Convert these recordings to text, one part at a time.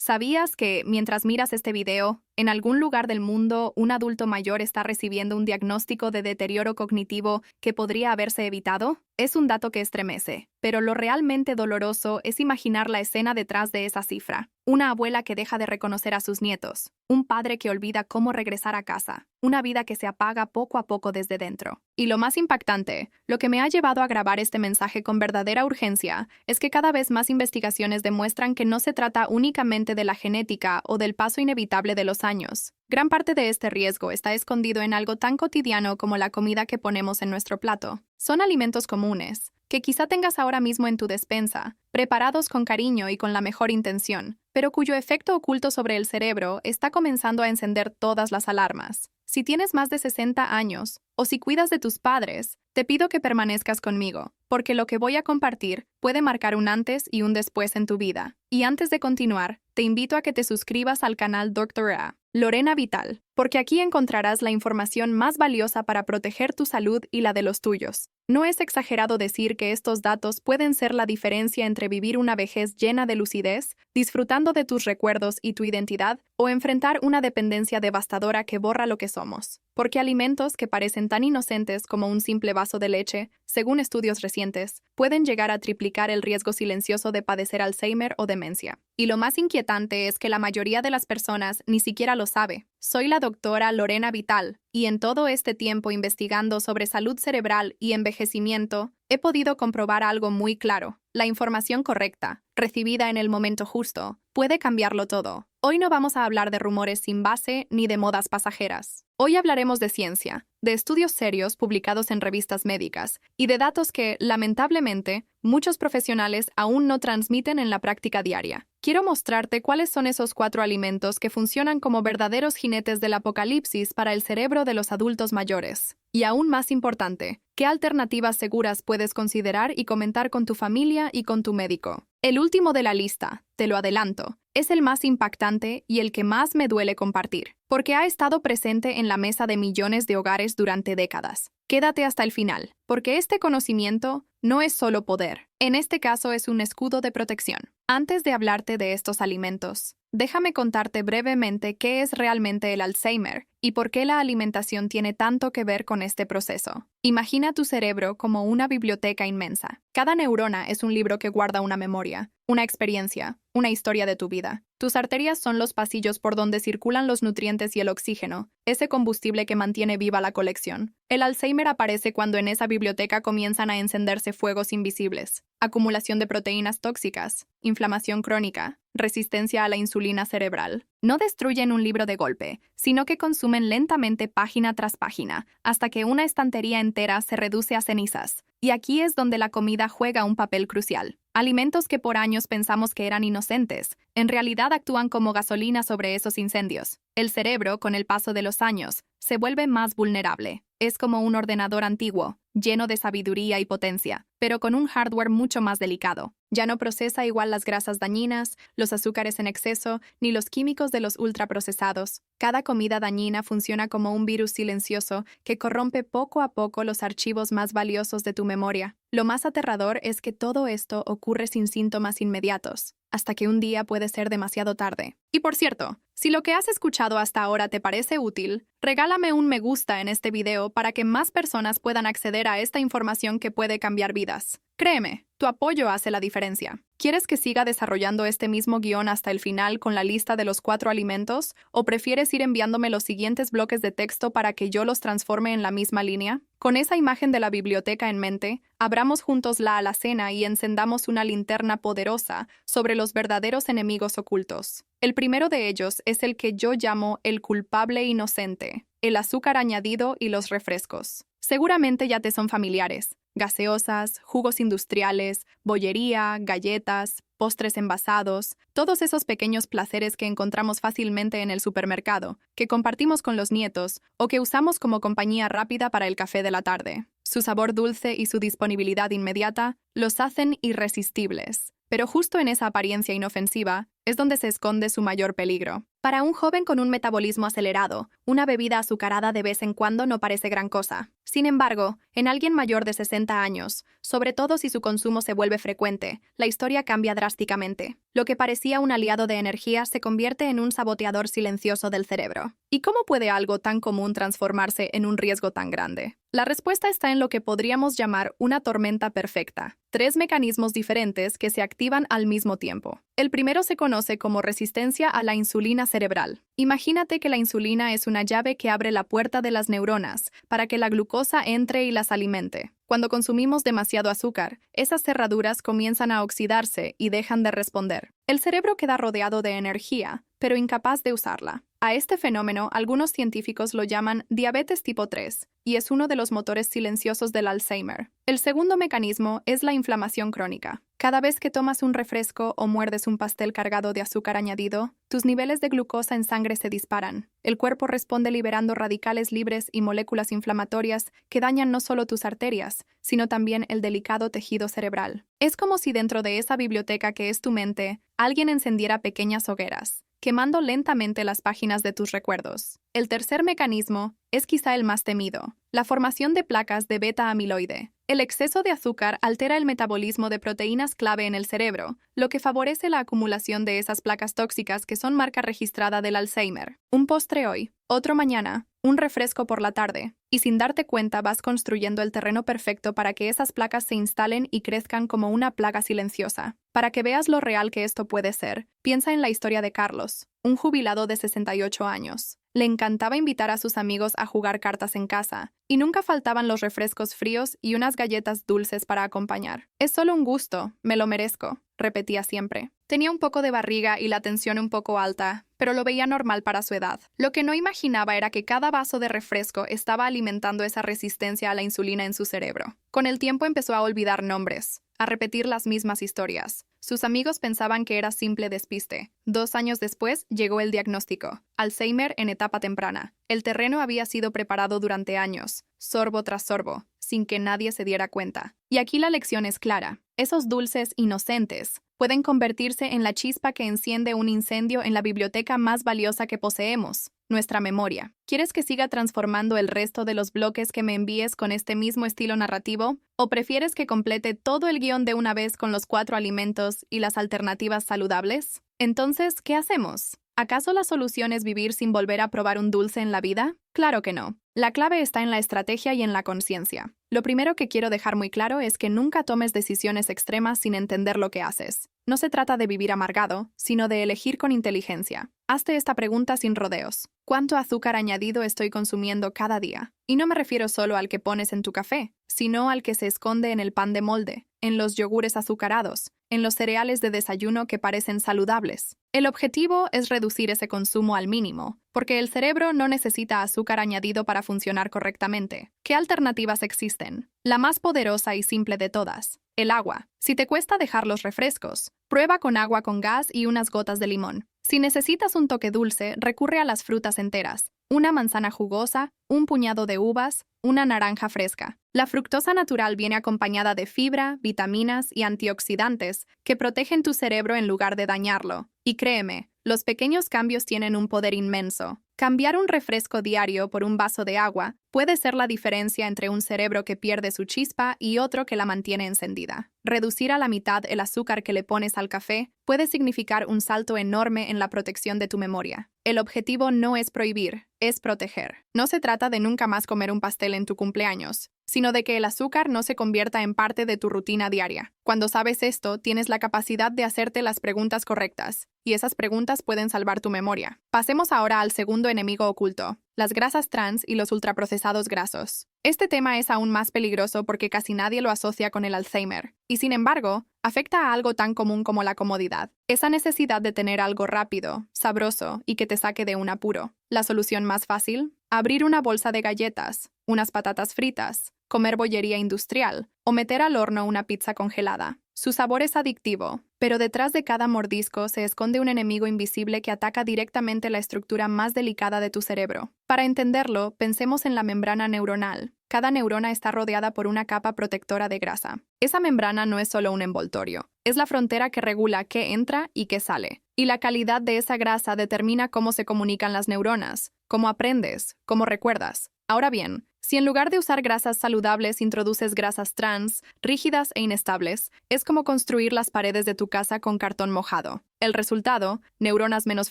¿Sabías que, mientras miras este video, en algún lugar del mundo un adulto mayor está recibiendo un diagnóstico de deterioro cognitivo que podría haberse evitado? Es un dato que estremece, pero lo realmente doloroso es imaginar la escena detrás de esa cifra. Una abuela que deja de reconocer a sus nietos, un padre que olvida cómo regresar a casa, una vida que se apaga poco a poco desde dentro. Y lo más impactante, lo que me ha llevado a grabar este mensaje con verdadera urgencia, es que cada vez más investigaciones demuestran que no se trata únicamente de la genética o del paso inevitable de los años. Gran parte de este riesgo está escondido en algo tan cotidiano como la comida que ponemos en nuestro plato. Son alimentos comunes, que quizá tengas ahora mismo en tu despensa, preparados con cariño y con la mejor intención, pero cuyo efecto oculto sobre el cerebro está comenzando a encender todas las alarmas. Si tienes más de 60 años, o si cuidas de tus padres, te pido que permanezcas conmigo, porque lo que voy a compartir puede marcar un antes y un después en tu vida. Y antes de continuar, te invito a que te suscribas al canal Dra. Lorena Vital, porque aquí encontrarás la información más valiosa para proteger tu salud y la de los tuyos. No es exagerado decir que estos datos pueden ser la diferencia entre vivir una vejez llena de lucidez, disfrutando de tus recuerdos y tu identidad, o enfrentar una dependencia devastadora que borra lo que somos. Porque alimentos que parecen tan inocentes como un simple vaso de leche, según estudios recientes, pueden llegar a triplicar el riesgo silencioso de padecer Alzheimer o demencia. Y lo más inquietante es que la mayoría de las personas ni siquiera lo sabe. Soy la doctora Lorena Vital, y en todo este tiempo investigando sobre salud cerebral y envejecimiento, he podido comprobar algo muy claro. La información correcta, recibida en el momento justo, puede cambiarlo todo. Hoy no vamos a hablar de rumores sin base ni de modas pasajeras. Hoy hablaremos de ciencia, de estudios serios publicados en revistas médicas y de datos que, lamentablemente, muchos profesionales aún no transmiten en la práctica diaria. Quiero mostrarte cuáles son esos 4 alimentos que funcionan como verdaderos jinetes del apocalipsis para el cerebro de los adultos mayores. Y aún más importante, ¿qué alternativas seguras puedes considerar y comentar con tu familia y con tu médico? El último de la lista, te lo adelanto, es el más impactante y el que más me duele compartir, porque ha estado presente en la mesa de millones de hogares durante décadas. Quédate hasta el final, porque este conocimiento no es solo poder, en este caso es un escudo de protección. Antes de hablarte de estos alimentos, déjame contarte brevemente qué es realmente el Alzheimer y por qué la alimentación tiene tanto que ver con este proceso. Imagina tu cerebro como una biblioteca inmensa. Cada neurona es un libro que guarda una memoria, una experiencia, una historia de tu vida. Tus arterias son los pasillos por donde circulan los nutrientes y el oxígeno, ese combustible que mantiene viva la colección. El Alzheimer aparece cuando en esa biblioteca comienzan a encenderse fuegos invisibles. Acumulación de proteínas tóxicas, inflamación crónica, resistencia a la insulina cerebral. No destruyen un libro de golpe, sino que consumen lentamente página tras página, hasta que una estantería entera se reduce a cenizas. Y aquí es donde la comida juega un papel crucial. Alimentos que por años pensamos que eran inocentes, en realidad actúan como gasolina sobre esos incendios. El cerebro, con el paso de los años, se vuelve más vulnerable. Es como un ordenador antiguo, lleno de sabiduría y potencia, pero con un hardware mucho más delicado. Ya no procesa igual las grasas dañinas, los azúcares en exceso, ni los químicos de los ultraprocesados. Cada comida dañina funciona como un virus silencioso que corrompe poco a poco los archivos más valiosos de tu memoria. Lo más aterrador es que todo esto ocurre sin síntomas inmediatos, hasta que un día puede ser demasiado tarde. Y por cierto, si lo que has escuchado hasta ahora te parece útil, regálame un me gusta en este video para que más personas puedan acceder a esta información que puede cambiar vidas. Créeme, tu apoyo hace la diferencia. ¿Quieres que siga desarrollando este mismo guión hasta el final con la lista de los 4 alimentos? ¿O prefieres ir enviándome los siguientes bloques de texto para que yo los transforme en la misma línea? Con esa imagen de la biblioteca en mente, abramos juntos la alacena y encendamos una linterna poderosa sobre los verdaderos enemigos ocultos. El primero de ellos es el que yo llamo el culpable inocente, el azúcar añadido y los refrescos. Seguramente ya te son familiares. Gaseosas, jugos industriales, bollería, galletas, postres envasados, todos esos pequeños placeres que encontramos fácilmente en el supermercado, que compartimos con los nietos o que usamos como compañía rápida para el café de la tarde. Su sabor dulce y su disponibilidad inmediata los hacen irresistibles. Pero justo en esa apariencia inofensiva es donde se esconde su mayor peligro. Para un joven con un metabolismo acelerado, una bebida azucarada de vez en cuando no parece gran cosa. Sin embargo, en alguien mayor de 60 años, sobre todo si su consumo se vuelve frecuente, la historia cambia drásticamente. Lo que parecía un aliado de energía se convierte en un saboteador silencioso del cerebro. ¿Y cómo puede algo tan común transformarse en un riesgo tan grande? La respuesta está en lo que podríamos llamar una tormenta perfecta. 3 mecanismos diferentes que se activan al mismo tiempo. El primero se conoce como resistencia a la insulina cerebral. Imagínate que la insulina es una llave que abre la puerta de las neuronas para que la glucosa entre y las alimente. Cuando consumimos demasiado azúcar, esas cerraduras comienzan a oxidarse y dejan de responder. El cerebro queda rodeado de energía, pero incapaz de usarla. A este fenómeno, algunos científicos lo llaman diabetes tipo 3, y es uno de los motores silenciosos del Alzheimer. El segundo mecanismo es la inflamación crónica. Cada vez que tomas un refresco o muerdes un pastel cargado de azúcar añadido, tus niveles de glucosa en sangre se disparan. El cuerpo responde liberando radicales libres y moléculas inflamatorias que dañan no solo tus arterias, sino también el delicado tejido cerebral. Es como si dentro de esa biblioteca que es tu mente, alguien encendiera pequeñas hogueras, quemando lentamente las páginas de tus recuerdos. El tercer mecanismo es quizá el más temido, la formación de placas de beta-amiloide. El exceso de azúcar altera el metabolismo de proteínas clave en el cerebro, lo que favorece la acumulación de esas placas tóxicas que son marca registrada del Alzheimer. Un postre hoy, otro mañana, un refresco por la tarde, y sin darte cuenta vas construyendo el terreno perfecto para que esas placas se instalen y crezcan como una plaga silenciosa. Para que veas lo real que esto puede ser, piensa en la historia de Carlos, un jubilado de 68 años. Le encantaba invitar a sus amigos a jugar cartas en casa, y nunca faltaban los refrescos fríos y unas galletas dulces para acompañar. Es solo un gusto, me lo merezco, repetía siempre. Tenía un poco de barriga y la tensión un poco alta, pero lo veía normal para su edad. Lo que no imaginaba era que cada vaso de refresco estaba alimentando esa resistencia a la insulina en su cerebro. Con el tiempo empezó a olvidar nombres, a repetir las mismas historias. Sus amigos pensaban que era simple despiste. 2 años después llegó el diagnóstico: Alzheimer en etapa temprana. El terreno había sido preparado durante años, sorbo tras sorbo, sin que nadie se diera cuenta. Y aquí la lección es clara. Esos dulces inocentes pueden convertirse en la chispa que enciende un incendio en la biblioteca más valiosa que poseemos, nuestra memoria. ¿Quieres que siga transformando el resto de los bloques que me envíes con este mismo estilo narrativo? ¿O prefieres que complete todo el guión de una vez con los 4 alimentos y las alternativas saludables? Entonces, ¿qué hacemos? ¿Acaso la solución es vivir sin volver a probar un dulce en la vida? Claro que no. La clave está en la estrategia y en la conciencia. Lo primero que quiero dejar muy claro es que nunca tomes decisiones extremas sin entender lo que haces. No se trata de vivir amargado, sino de elegir con inteligencia. Hazte esta pregunta sin rodeos. ¿Cuánto azúcar añadido estoy consumiendo cada día? Y no me refiero solo al que pones en tu café, sino al que se esconde en el pan de molde, en los yogures azucarados, en los cereales de desayuno que parecen saludables. El objetivo es reducir ese consumo al mínimo, porque el cerebro no necesita azúcar añadido para funcionar correctamente. ¿Qué alternativas existen? La más poderosa y simple de todas: el agua. Si te cuesta dejar los refrescos, prueba con agua con gas y unas gotas de limón. Si necesitas un toque dulce, recurre a las frutas enteras: una manzana jugosa, un puñado de uvas, una naranja fresca. La fructosa natural viene acompañada de fibra, vitaminas y antioxidantes que protegen tu cerebro en lugar de dañarlo. Y créeme, los pequeños cambios tienen un poder inmenso. Cambiar un refresco diario por un vaso de agua puede ser la diferencia entre un cerebro que pierde su chispa y otro que la mantiene encendida. Reducir a la mitad el azúcar que le pones al café puede significar un salto enorme en la protección de tu memoria. El objetivo no es prohibir, es proteger. No se trata de nunca más comer un pastel en tu cumpleaños, sino de que el azúcar no se convierta en parte de tu rutina diaria. Cuando sabes esto, tienes la capacidad de hacerte las preguntas correctas, y esas preguntas pueden salvar tu memoria. Pasemos ahora al segundo enemigo oculto: las grasas trans y los ultraprocesados grasos. Este tema es aún más peligroso porque casi nadie lo asocia con el Alzheimer, y sin embargo, afecta a algo tan común como la comodidad. Esa necesidad de tener algo rápido, sabroso y que te saque de un apuro. La solución más fácil: abrir una bolsa de galletas, unas patatas fritas, comer bollería industrial o meter al horno una pizza congelada. Su sabor es adictivo, pero detrás de cada mordisco se esconde un enemigo invisible que ataca directamente la estructura más delicada de tu cerebro. Para entenderlo, pensemos en la membrana neuronal. Cada neurona está rodeada por una capa protectora de grasa. Esa membrana no es solo un envoltorio, es la frontera que regula qué entra y qué sale. Y la calidad de esa grasa determina cómo se comunican las neuronas, cómo aprendes, cómo recuerdas. Ahora bien, si en lugar de usar grasas saludables introduces grasas trans, rígidas e inestables, es como construir las paredes de tu casa con cartón mojado. El resultado, neuronas menos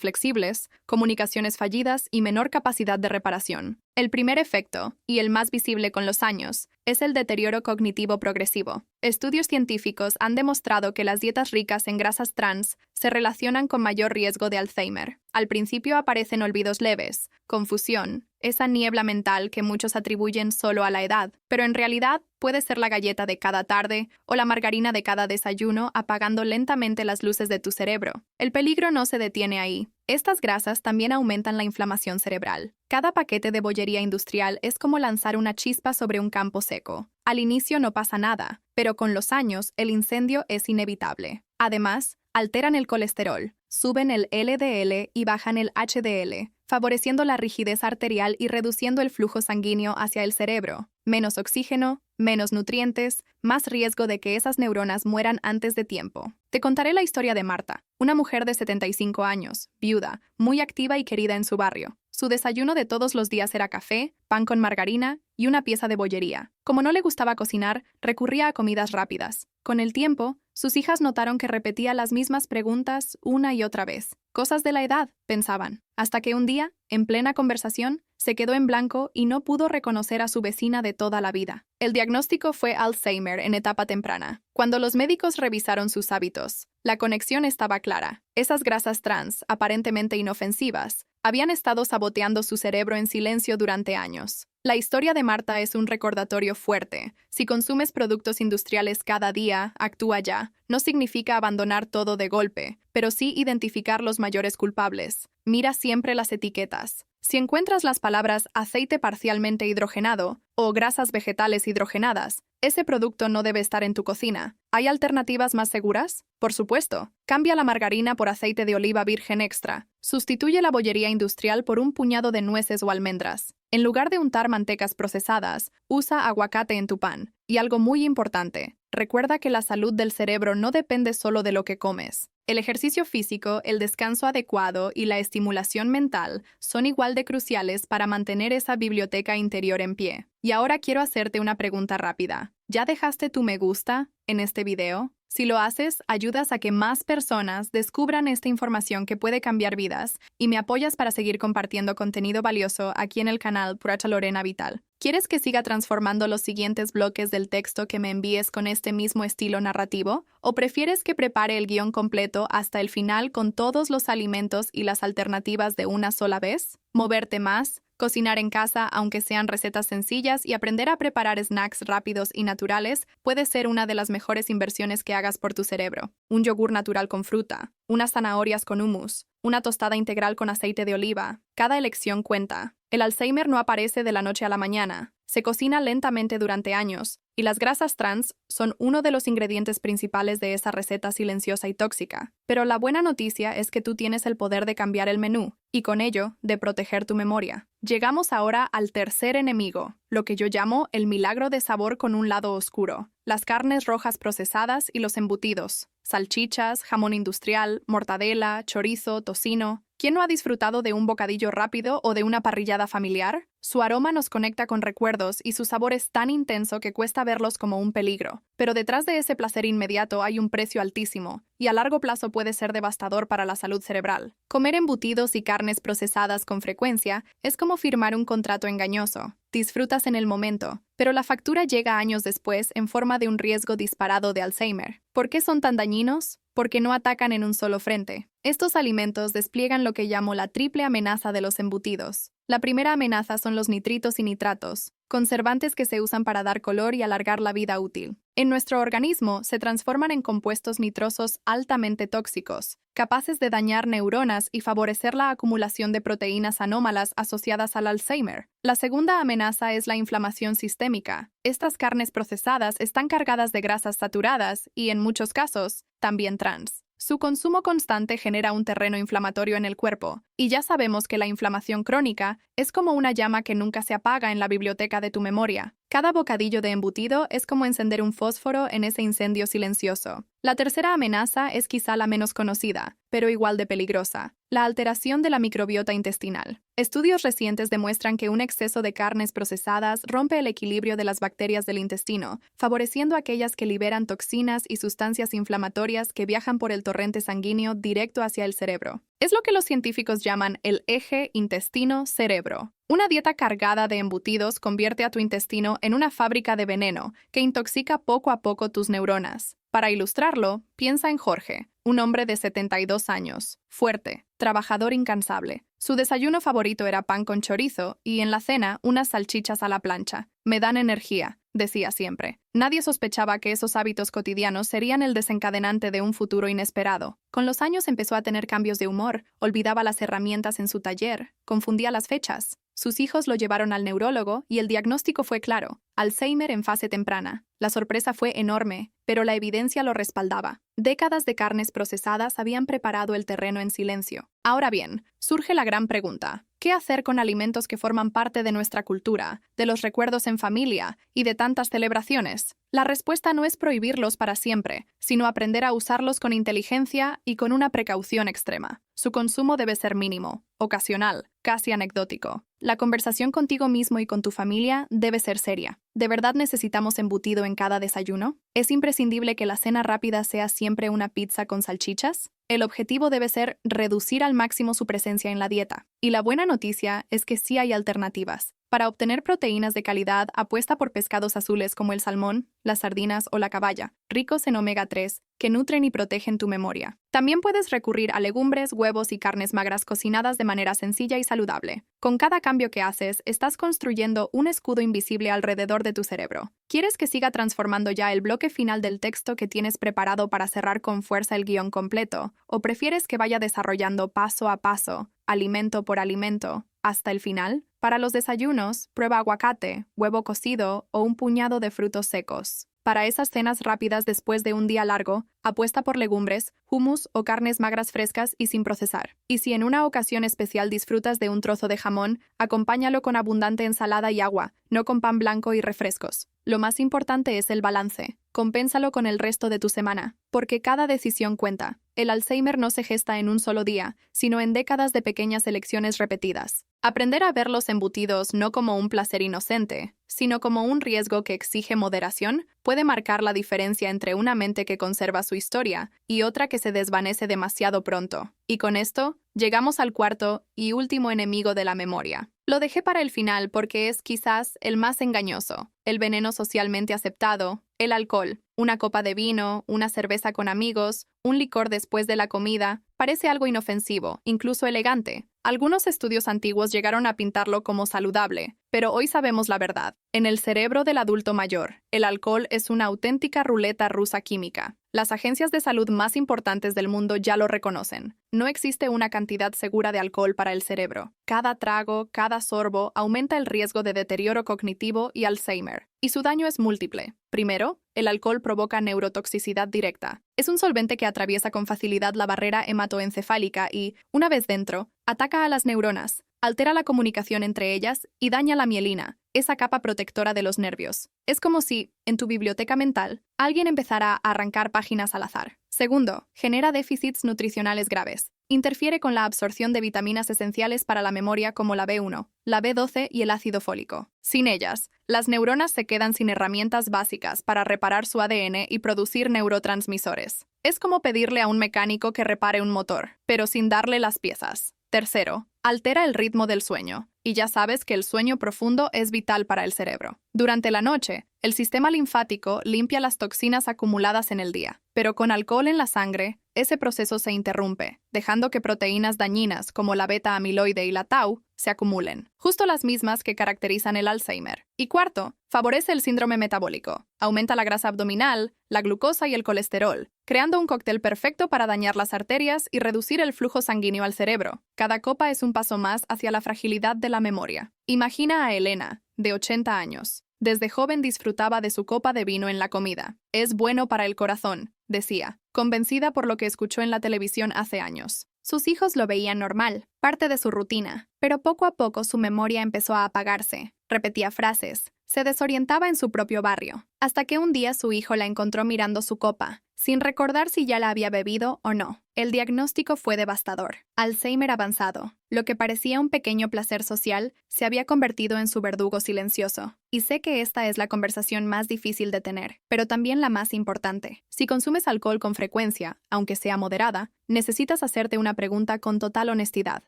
flexibles, comunicaciones fallidas y menor capacidad de reparación. El primer efecto, y el más visible con los años, es el deterioro cognitivo progresivo. Estudios científicos han demostrado que las dietas ricas en grasas trans se relacionan con mayor riesgo de Alzheimer. Al principio aparecen olvidos leves, confusión, esa niebla mental que muchos atribuyen solo a la edad, pero en realidad puede ser la galleta de cada tarde o la margarina de cada desayuno apagando lentamente las luces de tu cerebro. El peligro no se detiene ahí. Estas grasas también aumentan la inflamación cerebral. Cada paquete de bollería industrial es como lanzar una chispa sobre un campo seco. Al inicio no pasa nada, pero con los años el incendio es inevitable. Además, alteran el colesterol, suben el LDL y bajan el HDL, favoreciendo la rigidez arterial y reduciendo el flujo sanguíneo hacia el cerebro. Menos oxígeno, menos nutrientes, más riesgo de que esas neuronas mueran antes de tiempo. Te contaré la historia de Marta, una mujer de 75 años, viuda, muy activa y querida en su barrio. Su desayuno de todos los días era café, pan con margarina y una pieza de bollería. Como no le gustaba cocinar, recurría a comidas rápidas. Con el tiempo, sus hijas notaron que repetía las mismas preguntas una y otra vez. Cosas de la edad, pensaban, hasta que un día, en plena conversación, se quedó en blanco y no pudo reconocer a su vecina de toda la vida. El diagnóstico fue Alzheimer en etapa temprana. Cuando los médicos revisaron sus hábitos, la conexión estaba clara. Esas grasas trans, aparentemente inofensivas, habían estado saboteando su cerebro en silencio durante años. La historia de Marta es un recordatorio fuerte. Si consumes productos industriales cada día, actúa ya. No significa abandonar todo de golpe, pero sí identificar los mayores culpables. Mira siempre las etiquetas. Si encuentras las palabras aceite parcialmente hidrogenado o grasas vegetales hidrogenadas, ese producto no debe estar en tu cocina. ¿Hay alternativas más seguras? Por supuesto. Cambia la margarina por aceite de oliva virgen extra. Sustituye la bollería industrial por un puñado de nueces o almendras. En lugar de untar mantecas procesadas, usa aguacate en tu pan. Y algo muy importante, recuerda que la salud del cerebro no depende solo de lo que comes. El ejercicio físico, el descanso adecuado y la estimulación mental son igual de cruciales para mantener esa biblioteca interior en pie. Y ahora quiero hacerte una pregunta rápida. ¿Ya dejaste tu me gusta en este video? Si lo haces, ayudas a que más personas descubran esta información que puede cambiar vidas y me apoyas para seguir compartiendo contenido valioso aquí en el canal Puracha Lorena Vital. ¿Quieres que siga transformando los siguientes bloques del texto que me envíes con este mismo estilo narrativo? ¿O prefieres que prepare el guión completo hasta el final con todos los alimentos y las alternativas de una sola vez? ¿Moverte más? Cocinar en casa, aunque sean recetas sencillas, y aprender a preparar snacks rápidos y naturales puede ser una de las mejores inversiones que hagas por tu cerebro. Un yogur natural con fruta, unas zanahorias con hummus, una tostada integral con aceite de oliva. Cada elección cuenta. El Alzheimer no aparece de la noche a la mañana. Se cocina lentamente durante años, y las grasas trans son uno de los ingredientes principales de esa receta silenciosa y tóxica. Pero la buena noticia es que tú tienes el poder de cambiar el menú, y con ello, de proteger tu memoria. Llegamos ahora al tercer enemigo, lo que yo llamo el milagro de sabor con un lado oscuro. Las carnes rojas procesadas y los embutidos. Salchichas, jamón industrial, mortadela, chorizo, tocino. ¿Quién no ha disfrutado de un bocadillo rápido o de una parrillada familiar? Su aroma nos conecta con recuerdos y su sabor es tan intenso que cuesta verlos como un peligro. Pero detrás de ese placer inmediato hay un precio altísimo, y a largo plazo puede ser devastador para la salud cerebral. Comer embutidos y carnes procesadas con frecuencia es como firmar un contrato engañoso. Disfrutas en el momento, pero la factura llega años después en forma de un riesgo disparado de Alzheimer. ¿Por qué son tan dañinos? Porque no atacan en un solo frente. Estos alimentos despliegan lo que llamo la triple amenaza de los embutidos. La primera amenaza son los nitritos y nitratos, conservantes que se usan para dar color y alargar la vida útil. En nuestro organismo se transforman en compuestos nitrosos altamente tóxicos, capaces de dañar neuronas y favorecer la acumulación de proteínas anómalas asociadas al Alzheimer. La segunda amenaza es la inflamación sistémica. Estas carnes procesadas están cargadas de grasas saturadas y, en muchos casos, también trans. Su consumo constante genera un terreno inflamatorio en el cuerpo, y ya sabemos que la inflamación crónica es como una llama que nunca se apaga en la biblioteca de tu memoria. Cada bocadillo de embutido es como encender un fósforo en ese incendio silencioso. La tercera amenaza es quizá la menos conocida, pero igual de peligrosa: la alteración de la microbiota intestinal. Estudios recientes demuestran que un exceso de carnes procesadas rompe el equilibrio de las bacterias del intestino, favoreciendo aquellas que liberan toxinas y sustancias inflamatorias que viajan por el torrente sanguíneo directo hacia el cerebro. Es lo que los científicos llaman el eje intestino-cerebro. Una dieta cargada de embutidos convierte a tu intestino en una fábrica de veneno que intoxica poco a poco tus neuronas. Para ilustrarlo, piensa en Jorge, un hombre de 72 años, fuerte, trabajador incansable. Su desayuno favorito era pan con chorizo y en la cena unas salchichas a la plancha. «Me dan energía», decía siempre. Nadie sospechaba que esos hábitos cotidianos serían el desencadenante de un futuro inesperado. Con los años empezó a tener cambios de humor, olvidaba las herramientas en su taller, confundía las fechas. Sus hijos lo llevaron al neurólogo y el diagnóstico fue claro: Alzheimer en fase temprana. La sorpresa fue enorme, pero la evidencia lo respaldaba. Décadas de carnes procesadas habían preparado el terreno en silencio. Ahora bien, surge la gran pregunta: ¿qué hacer con alimentos que forman parte de nuestra cultura, de los recuerdos en familia y de tantas celebraciones? La respuesta no es prohibirlos para siempre, sino aprender a usarlos con inteligencia y con una precaución extrema. Su consumo debe ser mínimo, ocasional, casi anecdótico. La conversación contigo mismo y con tu familia debe ser seria. ¿De verdad necesitamos embutido en cada desayuno? ¿Es imprescindible que la cena rápida sea siempre una pizza con salchichas? El objetivo debe ser reducir al máximo su presencia en la dieta. Y la buena noticia es que sí hay alternativas. Para obtener proteínas de calidad, apuesta por pescados azules como el salmón, las sardinas o la caballa, ricos en omega 3, que nutren y protegen tu memoria. También puedes recurrir a legumbres, huevos y carnes magras cocinadas de manera sencilla y saludable. Con cada cambio que haces, estás construyendo un escudo invisible alrededor de tu cerebro. ¿Quieres que siga transformando ya el bloque final del texto que tienes preparado para cerrar con fuerza el guión completo? ¿O prefieres que vaya desarrollando paso a paso, alimento por alimento, hasta el final? Para los desayunos, prueba aguacate, huevo cocido o un puñado de frutos secos. Para esas cenas rápidas después de un día largo, apuesta por legumbres, hummus o carnes magras frescas y sin procesar. Y si en una ocasión especial disfrutas de un trozo de jamón, acompáñalo con abundante ensalada y agua, no con pan blanco y refrescos. Lo más importante es el balance. Compénsalo con el resto de tu semana, porque cada decisión cuenta. El Alzheimer no se gesta en un solo día, sino en décadas de pequeñas elecciones repetidas. Aprender a ver los embutidos no como un placer inocente, sino como un riesgo que exige moderación, puede marcar la diferencia entre una mente que conserva su historia y otra que se desvanece demasiado pronto. Y con esto, llegamos al cuarto y último enemigo de la memoria. Lo dejé para el final porque es quizás el más engañoso, el veneno socialmente aceptado: el alcohol. Una copa de vino, una cerveza con amigos, un licor después de la comida, parece algo inofensivo, incluso elegante. Algunos estudios antiguos llegaron a pintarlo como saludable, pero hoy sabemos la verdad. En el cerebro del adulto mayor, el alcohol es una auténtica ruleta rusa química. Las agencias de salud más importantes del mundo ya lo reconocen. No existe una cantidad segura de alcohol para el cerebro. Cada trago, cada sorbo aumenta el riesgo de deterioro cognitivo y Alzheimer. Y su daño es múltiple. Primero, el alcohol provoca neurotoxicidad directa. Es un solvente que atraviesa con facilidad la barrera hematoencefálica y, una vez dentro, ataca a las neuronas, altera la comunicación entre ellas y daña la mielina, esa capa protectora de los nervios. Es como si, en tu biblioteca mental, alguien empezara a arrancar páginas al azar. Segundo, genera déficits nutricionales graves. Interfiere con la absorción de vitaminas esenciales para la memoria como la B1, la B12 y el ácido fólico. Sin ellas, las neuronas se quedan sin herramientas básicas para reparar su ADN y producir neurotransmisores. Es como pedirle a un mecánico que repare un motor, pero sin darle las piezas. Tercero, altera el ritmo del sueño. Y ya sabes que el sueño profundo es vital para el cerebro. Durante la noche, el sistema linfático limpia las toxinas acumuladas en el día, pero con alcohol en la sangre, ese proceso se interrumpe, dejando que proteínas dañinas como la beta-amiloide y la tau se acumulen, justo las mismas que caracterizan el Alzheimer. Y cuarto, favorece el síndrome metabólico. Aumenta la grasa abdominal, la glucosa y el colesterol, creando un cóctel perfecto para dañar las arterias y reducir el flujo sanguíneo al cerebro. Cada copa es un paso más hacia la fragilidad de la memoria. Imagina a Elena, de 80 años. Desde joven disfrutaba de su copa de vino en la comida. Es bueno para el corazón, decía, convencida por lo que escuchó en la televisión hace años. Sus hijos lo veían normal, parte de su rutina, pero poco a poco su memoria empezó a apagarse. Repetía frases, se desorientaba en su propio barrio, hasta que un día su hijo la encontró mirando su copa, sin recordar si ya la había bebido o no. El diagnóstico fue devastador. Alzheimer avanzado. Lo que parecía un pequeño placer social se había convertido en su verdugo silencioso. Y sé que esta es la conversación más difícil de tener, pero también la más importante. Si consumes alcohol con frecuencia, aunque sea moderada, necesitas hacerte una pregunta con total honestidad.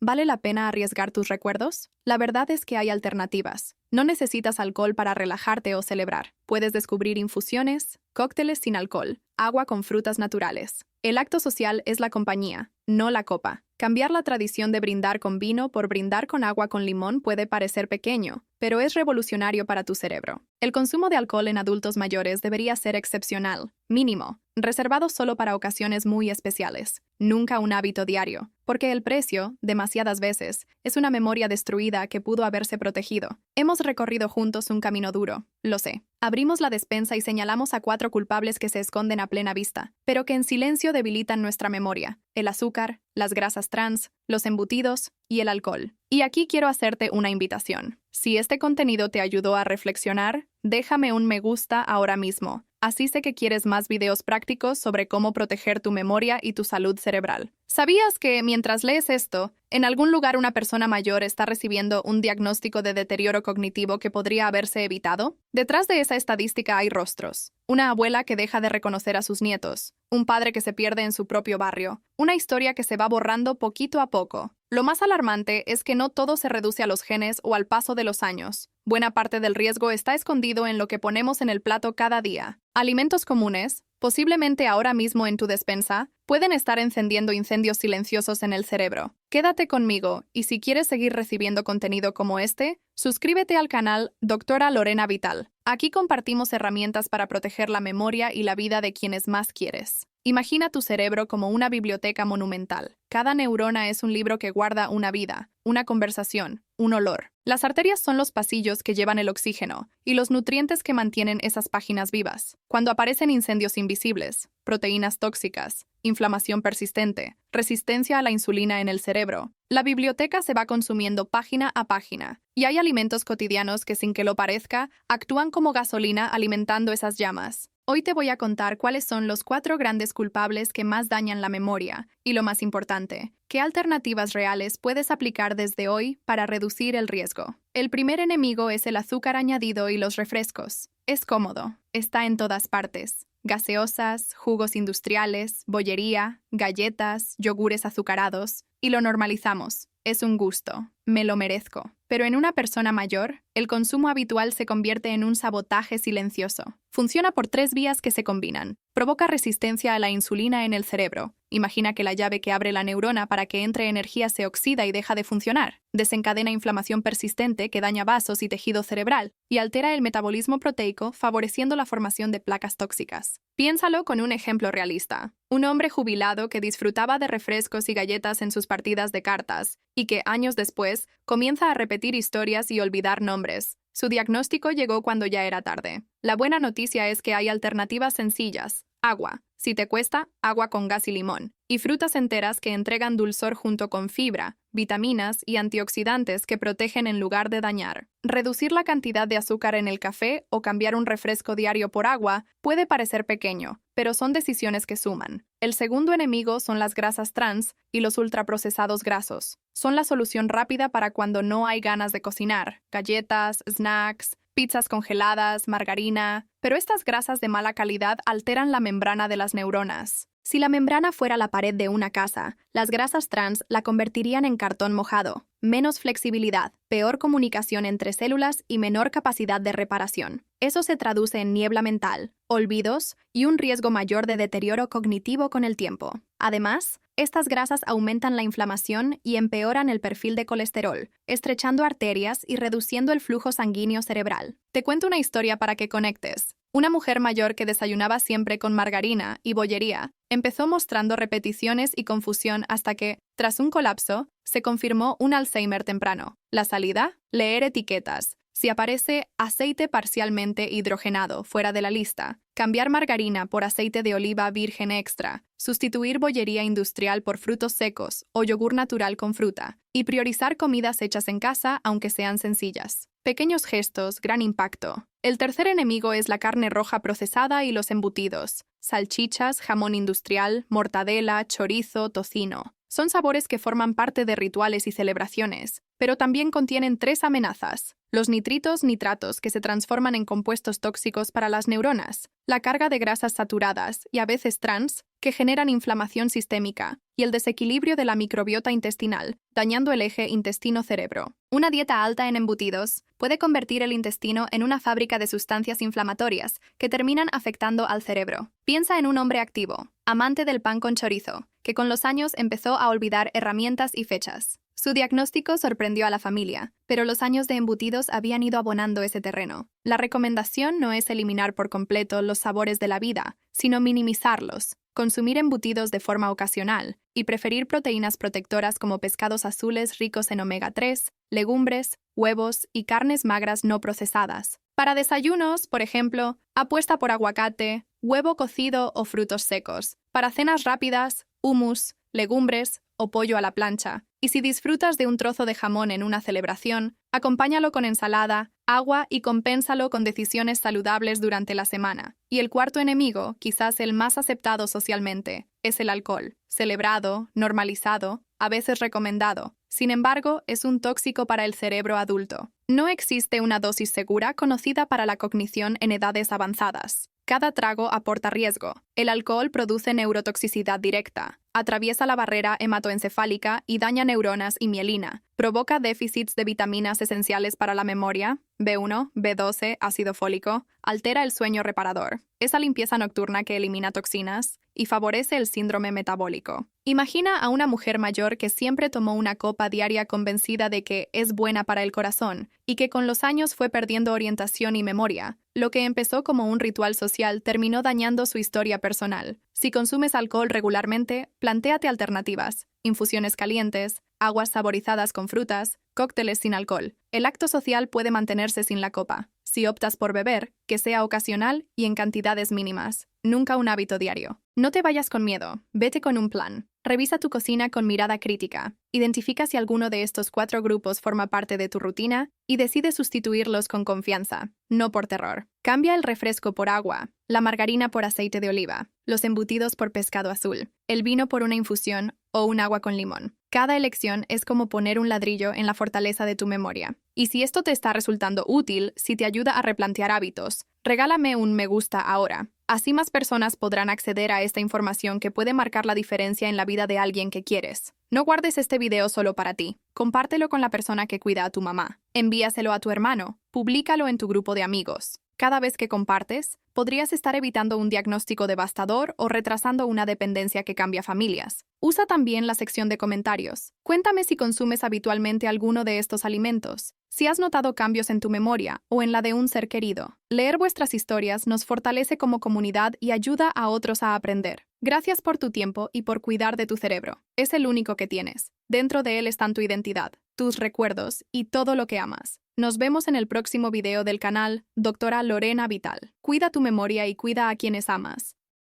¿Vale la pena arriesgar tus recuerdos? La verdad es que hay alternativas. No necesitas alcohol para relajarte o celebrar. Puedes descubrir infusiones, cócteles sin alcohol, agua con frutas naturales. El acto social es la compañía, no la copa. Cambiar la tradición de brindar con vino por brindar con agua con limón puede parecer pequeño, pero es revolucionario para tu cerebro. El consumo de alcohol en adultos mayores debería ser excepcional, mínimo, reservado solo para ocasiones muy especiales, nunca un hábito diario, porque el precio, demasiadas veces, es una memoria destruida que pudo haberse protegido. Hemos recorrido juntos un camino duro, lo sé. Abrimos la despensa y señalamos a 4 culpables que se esconden a plena vista, pero que en silencio debilitan nuestra memoria: el azúcar, las grasas trans, los embutidos y el alcohol. Y aquí quiero hacerte una invitación. Si este contenido te ayudó a reflexionar, déjame un me gusta ahora mismo. Así sé que quieres más videos prácticos sobre cómo proteger tu memoria y tu salud cerebral. ¿Sabías que, mientras lees esto, en algún lugar una persona mayor está recibiendo un diagnóstico de deterioro cognitivo que podría haberse evitado? Detrás de esa estadística hay rostros. Una abuela que deja de reconocer a sus nietos, un padre que se pierde en su propio barrio, una historia que se va borrando poquito a poco. Lo más alarmante es que no todo se reduce a los genes o al paso de los años. Buena parte del riesgo está escondido en lo que ponemos en el plato cada día. Alimentos comunes, posiblemente ahora mismo en tu despensa, pueden estar encendiendo incendios silenciosos en el cerebro. Quédate conmigo, y si quieres seguir recibiendo contenido como este, suscríbete al canal Doctora Lorena Vital. Aquí compartimos herramientas para proteger la memoria y la vida de quienes más quieres. Imagina tu cerebro como una biblioteca monumental. Cada neurona es un libro que guarda una vida, una conversación, un olor. Las arterias son los pasillos que llevan el oxígeno y los nutrientes que mantienen esas páginas vivas. Cuando aparecen incendios invisibles, proteínas tóxicas, inflamación persistente, resistencia a la insulina en el cerebro, la biblioteca se va consumiendo página a página. Y hay alimentos cotidianos que, sin que lo parezca, actúan como gasolina alimentando esas llamas. Hoy te voy a contar cuáles son los 4 grandes culpables que más dañan la memoria y, lo más importante, qué alternativas reales puedes aplicar desde hoy para reducir el riesgo. El primer enemigo es el azúcar añadido y los refrescos. Es cómodo, está en todas partes. Gaseosas, jugos industriales, bollería, galletas, yogures azucarados, y lo normalizamos. Es un gusto, me lo merezco. Pero en una persona mayor, el consumo habitual se convierte en un sabotaje silencioso. Funciona por 3 vías que se combinan. Provoca resistencia a la insulina en el cerebro. Imagina que la llave que abre la neurona para que entre energía se oxida y deja de funcionar. Desencadena inflamación persistente que daña vasos y tejido cerebral y altera el metabolismo proteico, favoreciendo la formación de placas tóxicas. Piénsalo con un ejemplo realista. Un hombre jubilado que disfrutaba de refrescos y galletas en sus partidas de cartas y que, años después, comienza a repetir historias y olvidar nombres. Su diagnóstico llegó cuando ya era tarde. La buena noticia es que hay alternativas sencillas. Agua. Si te cuesta, agua con gas y limón. Y frutas enteras que entregan dulzor junto con fibra, vitaminas y antioxidantes que protegen en lugar de dañar. Reducir la cantidad de azúcar en el café o cambiar un refresco diario por agua puede parecer pequeño, pero son decisiones que suman. El segundo enemigo son las grasas trans y los ultraprocesados grasos. Son la solución rápida para cuando no hay ganas de cocinar. Galletas, snacks, pizzas congeladas, margarina, pero estas grasas de mala calidad alteran la membrana de las neuronas. Si la membrana fuera la pared de una casa, las grasas trans la convertirían en cartón mojado, menos flexibilidad, peor comunicación entre células y menor capacidad de reparación. Eso se traduce en niebla mental, olvidos y un riesgo mayor de deterioro cognitivo con el tiempo. Además, estas grasas aumentan la inflamación y empeoran el perfil de colesterol, estrechando arterias y reduciendo el flujo sanguíneo cerebral. Te cuento una historia para que conectes. Una mujer mayor que desayunaba siempre con margarina y bollería empezó mostrando repeticiones y confusión hasta que, tras un colapso, se confirmó un Alzheimer temprano. La salida: leer etiquetas. Si aparece aceite parcialmente hidrogenado fuera de la lista, cambiar margarina por aceite de oliva virgen extra, sustituir bollería industrial por frutos secos o yogur natural con fruta, y priorizar comidas hechas en casa aunque sean sencillas. Pequeños gestos, gran impacto. El tercer enemigo es la carne roja procesada y los embutidos. Salchichas, jamón industrial, mortadela, chorizo, tocino. Son sabores que forman parte de rituales y celebraciones, pero también contienen 3 amenazas: los nitratos, que se transforman en compuestos tóxicos para las neuronas, la carga de grasas saturadas y a veces trans, que generan inflamación sistémica, y el desequilibrio de la microbiota intestinal, dañando el eje intestino-cerebro. Una dieta alta en embutidos puede convertir el intestino en una fábrica de sustancias inflamatorias que terminan afectando al cerebro. Piensa en un hombre activo, amante del pan con chorizo, que con los años empezó a olvidar herramientas y fechas. Su diagnóstico sorprendió a la familia, pero los años de embutidos habían ido abonando ese terreno. La recomendación no es eliminar por completo los sabores de la vida, sino minimizarlos, consumir embutidos de forma ocasional y preferir proteínas protectoras como pescados azules ricos en omega 3, legumbres, huevos y carnes magras no procesadas. Para desayunos, por ejemplo, apuesta por aguacate, huevo cocido o frutos secos. Para cenas rápidas, hummus, legumbres o pollo a la plancha. Y si disfrutas de un trozo de jamón en una celebración, acompáñalo con ensalada, agua y compénsalo con decisiones saludables durante la semana. Y el cuarto enemigo, quizás el más aceptado socialmente, es el alcohol. Celebrado, normalizado, a veces recomendado. Sin embargo, es un tóxico para el cerebro adulto. No existe una dosis segura conocida para la cognición en edades avanzadas. Cada trago aporta riesgo. El alcohol produce neurotoxicidad directa, atraviesa la barrera hematoencefálica y daña neuronas y mielina. Provoca déficits de vitaminas esenciales para la memoria, B1, B12, ácido fólico, altera el sueño reparador, esa limpieza nocturna que elimina toxinas, y favorece el síndrome metabólico. Imagina a una mujer mayor que siempre tomó una copa diaria convencida de que es buena para el corazón y que con los años fue perdiendo orientación y memoria. Lo que empezó como un ritual social terminó dañando su historia personal. Si consumes alcohol regularmente, plantéate alternativas: infusiones calientes, aguas saborizadas con frutas, cócteles sin alcohol. El acto social puede mantenerse sin la copa. Si optas por beber, que sea ocasional y en cantidades mínimas, nunca un hábito diario. No te vayas con miedo, vete con un plan. Revisa tu cocina con mirada crítica. Identifica si alguno de estos 4 grupos forma parte de tu rutina y decide sustituirlos con confianza, no por terror. Cambia el refresco por agua, la margarina por aceite de oliva, los embutidos por pescado azul, el vino por una infusión o un agua con limón. Cada elección es como poner un ladrillo en la fortaleza de tu memoria. Y si esto te está resultando útil, si te ayuda a replantear hábitos, regálame un me gusta ahora. Así más personas podrán acceder a esta información que puede marcar la diferencia en la vida de alguien que quieres. No guardes este video solo para ti. Compártelo con la persona que cuida a tu mamá. Envíaselo a tu hermano. Públicalo en tu grupo de amigos. Cada vez que compartes, podrías estar evitando un diagnóstico devastador o retrasando una dependencia que cambia familias. Usa también la sección de comentarios. Cuéntame si consumes habitualmente alguno de estos alimentos, si has notado cambios en tu memoria o en la de un ser querido. Leer vuestras historias nos fortalece como comunidad y ayuda a otros a aprender. Gracias por tu tiempo y por cuidar de tu cerebro. Es el único que tienes. Dentro de él están tu identidad, tus recuerdos y todo lo que amas. Nos vemos en el próximo video del canal Doctora Lorena Vital. Cuida tu memoria y cuida a quienes amas.